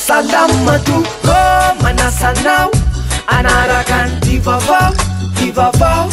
salamatu manasanao anarakan divavao divavao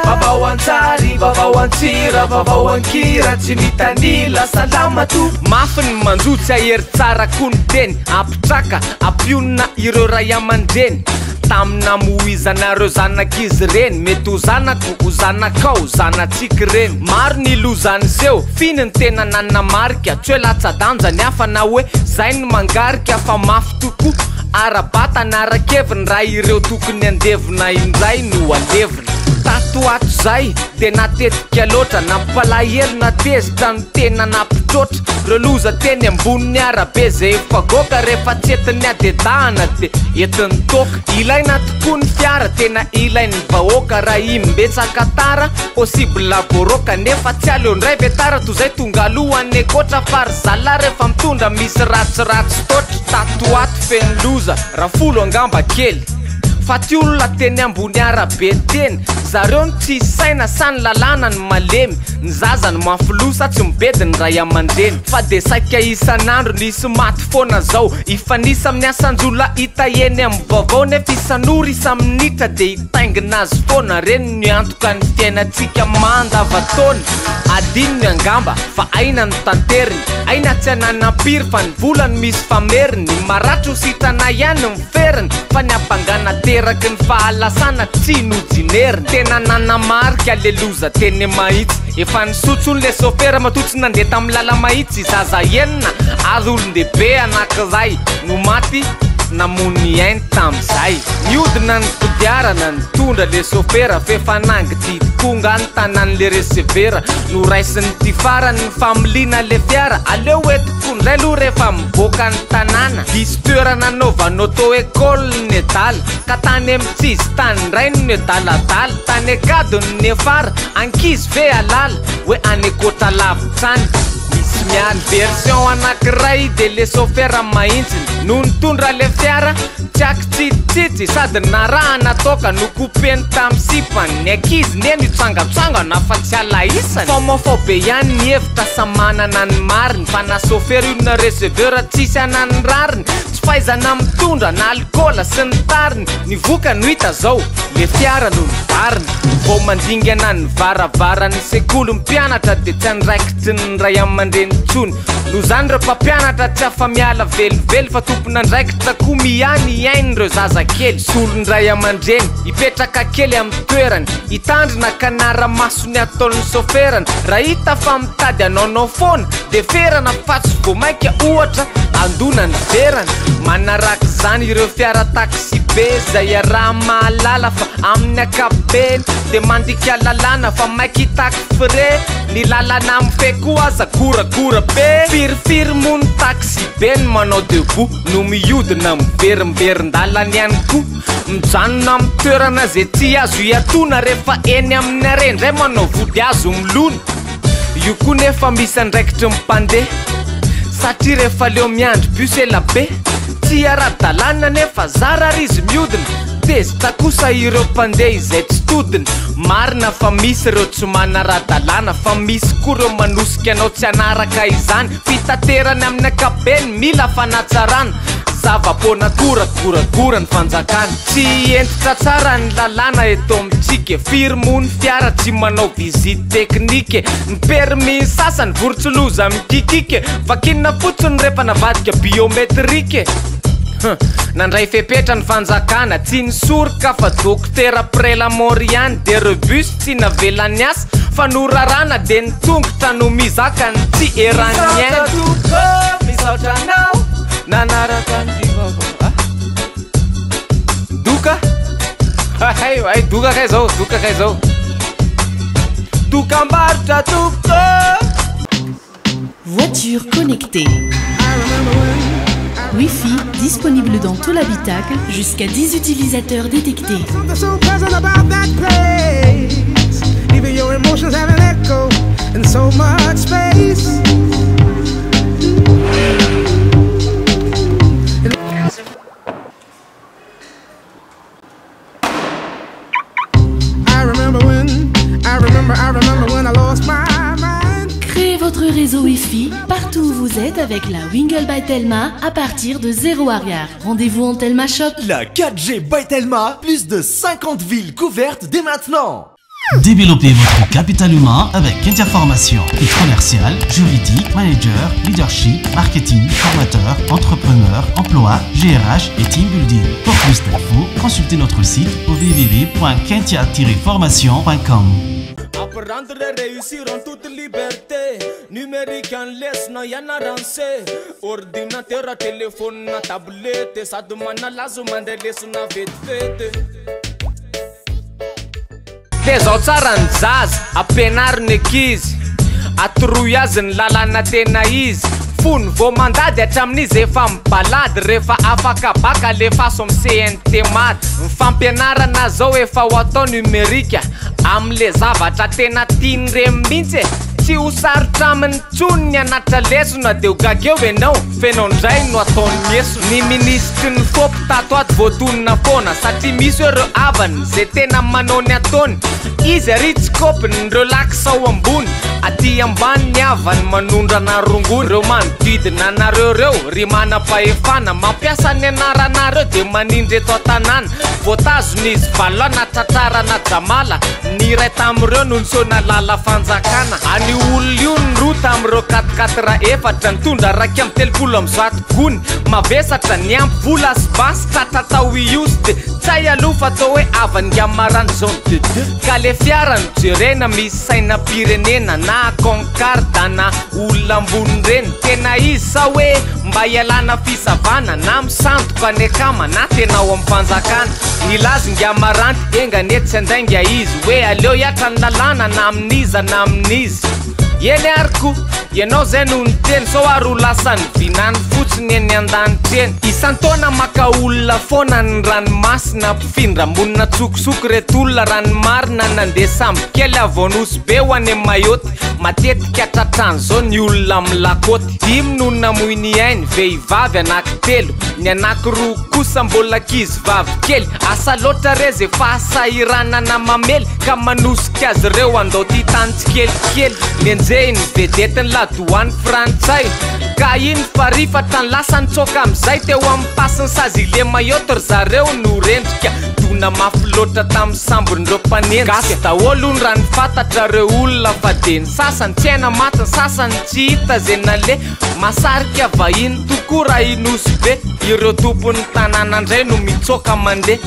vavao antsary vavao antsira vavao ankira tsy mitanila salamatu mafiny manjotsy ahery tsara kony teny ampitraka ampionina ireo ray aman-dreny tamina moizanareo zanak'izy reny mety ho zanako ho zanakao zanatsiky reny maro ny lozany zeo finy ny tena nanamarika tsy hoe latsadanja ny hafa na hoe zay ny mangarika fa mafy toko arabata narakeviny raha ireo tokony andevina indray no alevina tatoato zay de natetika loatra nampalahelo natezitra ny tena napitrotra reo loza teny amboniny arabe zay fagoka rehefa tsetiny adedahana de etiny toka ilaina tokoa ny fiara tena ilainy vahoaka raha imbetsaka tara possible voroka nefa tsy aleo ndray vetara toy zay tonga alohan'ny ekotra fary zala rehefa mitondra misy ratsiratsy totra tatoato feny loza raha folo angamba kely fa ty olona teny ambony arabe teny zareo ny tsy saina sany lalàna ny malemy ny zazany mafilosa tsy mibediny ray aman-dreny fa de saika isan'andro nisy maty foana zao ifanisa amin'ny asanjola hita eny amin'ny vaovao nefa isan'ora isa minitra de hitaingina azy foana reny ny antoka ny fiainatsika mandavataona adiny ny angamba fa aina ny tanteriny aina tsy ananampiry fa ny volany misy fameriny ny maratro sitrana ihany miferiny fa ny ampangana teraky ny fahalasana tsy nojineriny tena nanamarika le loza teny mahitsy efa nisotsony le sofera matotsy nandeha tamin'ny lala mahitsy zaza enina azy olon-dehibe anakizay no maty namony ainy tam'izay niodina ny kodiarana nitondra le sofera fefanangy tidikonga ny tanan'le resevera no raisiny ty farany ny familiana le fiara aleo etoko ndray aloha rehefa miboaka ny tanàna disy toerana novanao tao ekôly ny edala ka tany amitsisy tany ndray ny edaladala tany ekadony ny efara ankizy ve alala hoe anekotra lavitrany misy miany version anakiray de le sofera mahitsiny no nitondra le fiara tsaky tsitsitsy sady naraha natoka no kopeny tamy sipany ny ankizy neny itsangatsangana fa tsy alaisany fomofobe ihany ny hevitra samanana ny mariny fa na sofera io na receveur tsisy anany rariny tsy fahaizana mitondra na alkôla sy ny tariny ny voka no hita zao le fiara no nivariny vao mandingana ny varavarany sekolo mpianatra de tsy andraikitry ny ray aman-dreny tsony no zany reo mpampianatra tsy afa miala velively fa tompona andraikitra koa miany iainy reo zazakely solony ray aman-dreny ipetraka kely amin'ny toerany hitandrina kanara-masony ataon'ny soferany raha hita fa mitady anaonao foana de ferana fatsy vo mainka ohatra andona ny verany manaraka zany ireo fiara taxi be zay araha mahalala fa amin'ny akabeny de mandika lalàna fa maiky hitaky fre ny lalana amfe koa aza goragora be firifiry mony taxi be ny manao debout no miodina miverimberindalany ihany koa mijanona amin'ny toerana zay tsy azo iatona rehefa eny amin'ny areny ndray manao vody azo milony io koa nefa misy andraikitry mimpandeha satria rehefa leo miandry bus elabe tsy ara-dalàna nefa zara ary izy miodina tezitra kosa ireo mpandeha izay tsy todiny marina fa misy ireo tsy manara-dalàna fa misy koa ireo manosika anao tsy anaraka izany fitaterany amin'ny akabeny mila fanatsarana zava-pona goragoragora ny fanjakana tsy entitra tsara ny lalàna eto amitsika firy mony fiara tsy manao visite teknike ny permis sasany vorontsiloza mikikike vakinina fotsiny rehefa navadika biometrike nandray fepetra ny fanjakana tsy nisoroka fa dokotera prelamor ihany de rebus tsy navelany asa fa norarana de nitongotra no mizaka ny tsy erany misaotranao nanaraka ny divavao doka ay doka kay zao doka kay zao dokambarotra toko Voiture connectée. Wi-Fi disponible dans tout l'habitacle, jusqu'à 10 utilisateurs détectés. Créez votre votre réseau Wi-Fi partout où vous êtes avec la Wingle by Telma à partir de 0 arrière. Rendez-vous en Telma Shop. La 4G by Telma, plus de 50 villes couvertes dès maintenant. Développez votre capital humain avec Interformation, et commercial, juridique, manager, leadership, marketing, formateur, entrepreneur, emploi, GRH et team building. Pour plus d'infos, consultez notre site au www.kentia-formation.com. Apprendre et réussir en toute liberté. Numérique en laisse, non y'en a rancé. Ordinateur, à téléphone, à tablette. Ça demande à la zoom de laisse na vete. Le zao tsara ny zaza ampianariny ankizy atoroy azy ny lalana tena izy fony vao mandady hatramin'izy efa mibalady rehefa afaka baka lefa aso amin'ny CNT maty ny fampianarana zao efa ho atao numerika am'le zavatra tena tiany reny mihitsy tsy ho sarotra amin'ny tsony ny anatra lesona de ho gageo enao fenao ndray no ataony mieso ny ministry ny fopy tato ato voatonina foana satria misy ireo avany zay tena manao ny ataony izy ary tsy kopiny reo laksa ao ambony aty ambany ny avany manondrana rongony reo manodidina anareo reo ry manam-pahefana mampiasa ny anaranareo de manindry eto an-tanàna voatazon'izy valo anatratrara na jamala ny ray tamireo no nysona lala fanjakana any olona io ny roa tamireo 4 efatra nitondra raiky amin'ny telopolo amin'ny zato gony mavesatra ny ampy vola sy basy tratratao iosy de tsay aloha fa atao hoe avany amarany zone de ka le fiara ny jerena misy saina pirenena na concarda na olona ambony reny tena izy sa hoe mba ialana fisavana na misandoka any akama na tena ao amin'ny fanjakana ny lazy amaranty enganety tsy andainga izy hoe aleo hiatra ny lalàna na amin'iza na amin'izy eny ariko ianao zay no ny teny sao ary ho lasany vinany fotsiny eny an-danitra eny isan-taona maka olona foana ny ranomasina mpifindra monina tsokosoko reto olona ranomarina nandeha samby kely avonosy be ho any mayoty matetika tratrany zao ny olona milakôty dimy no namoiny ainy vehivavy anankitelo ny anankiroa kosa mbola kizy vavy kely asa loatra re zay fahasahiranana mamely ka manosika azy reo andao ty tany tsikelikely nenjehiny vedetiny ladoany frantsay ka iny farifatra ny lasa nitsoka am'izay teo amin'ny pasiny sazy le mayoty ry zareo no rendrika dona mafy loatra tamin'ny sambon'ireo mpanendrika gasy daholo ny raha ny fantatra reo olona fa de ny sasany tsy haina maty ny sasany tsy hita zay nale masarika vahiny tokoa raha inosy be ireo tompony tanàna indray no mitsoka mandeha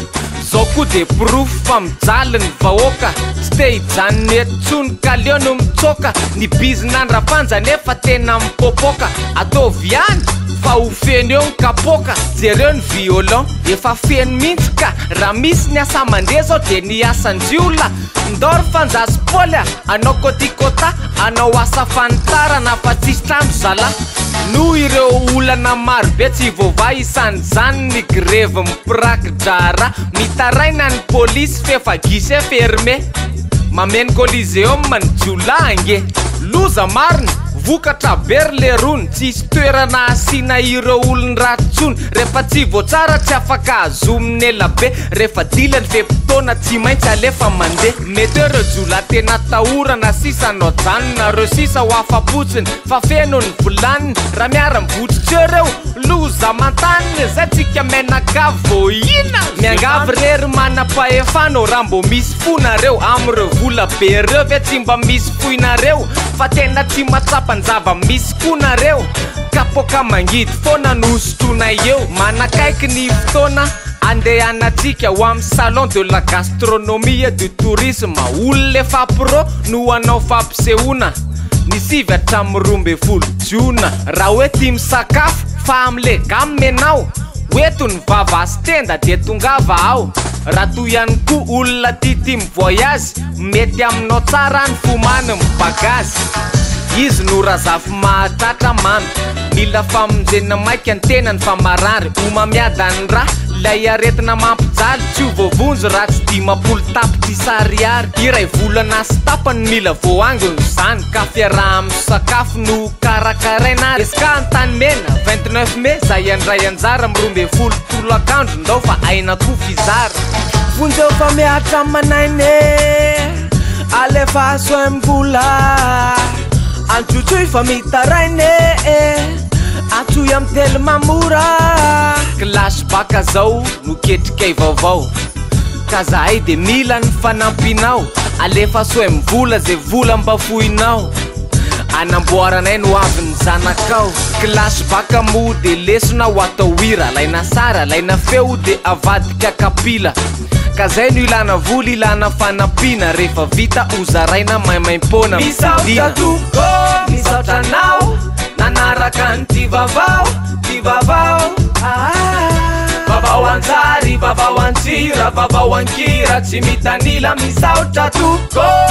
zao koa de proof fa mijaly ny vahoaka tsy te hijanony etsony ka leo no mitsoka ny bizinandrapanja nefa tena mipopoka ataovy any fa ho feny eo ny kapoka jereo ny violon efa feny mihitsy ka raha misy ny asa mandeha zao de ny asan-jiola ndoro fanjasy polya anao kotikota anao asa fanitarana fa tsisy trano zala no ireo olana marobe tsy vova isan'izany ny greve mipirakidrara mitaraina ny polisy fefa gisy ferme mameny coliseum ny jiolange loza marina vokatra berlerony tsisy toerana asina ireo olony ratsony rehefa tsy voatsara tsy afaka azominy elabe rehefa dilany fepotona tsy maintsy alefa mandeha mety ireo jola tena tahorana sisa anao janona reo sisa ho afapotsiny fa feno ny volaniny raha miara mivotritsy reo loza mantaniny zay tsika menagavy vo ina miangavy rery manam-pahefana raha mbo misy fonareo am'ireo vola be reo ve tsy mba misy foinareo fa tena tsy matsapa zava misy konareo kapoka mangidy foana nosotrona eo manakaiky ny fotoana andeha anatsika ho amin'ny salon de la gastronomie du tourisme olona efa pro no anao fampisehoana ny sivy hatramin'ny 12 jiona raha hoe tia misakafo fa am'le gamy menao oeto ny vava sy tenda de tongava ao raha toy ihany koa olona tia mivoyazy mety aminao tsara ny fomany mibagazy izy no razafy mahatratra mamy mila famonjena maika ny tenany fa marary omamiadany raha lay aretina mampijaly tsy ho voavonjy raha tsy dimapolo tapitsy sariary iray volana sy tapany mila voangony zany ka fiaraha amin'ny sakafo no karakaraina eska antany mena 29 mai zay andray anjara amin'ny 12 tolakandro ndao fa aina koa fizara vonjeo fa miatra manaine alefa soembola Antutui famitaraine atoy am telo mamora Klasy baka zao no ketrikay vaovao ka zahay de mila ny fanampinao alefa soe mivola ze vola mba foinao anamboaranay no avy ny zanakao Klasy baka mo de lesona ho atao hira laina sara laina feo de avadika kapila ka zay no ilana vola ilana fanampina rehefa vita ozaraina maimaim-pona misaotra toko misaotra nao nanaraka ny ty vavao vavao anjary vavao antsira vavao ankira tsy mitanila misaotra toko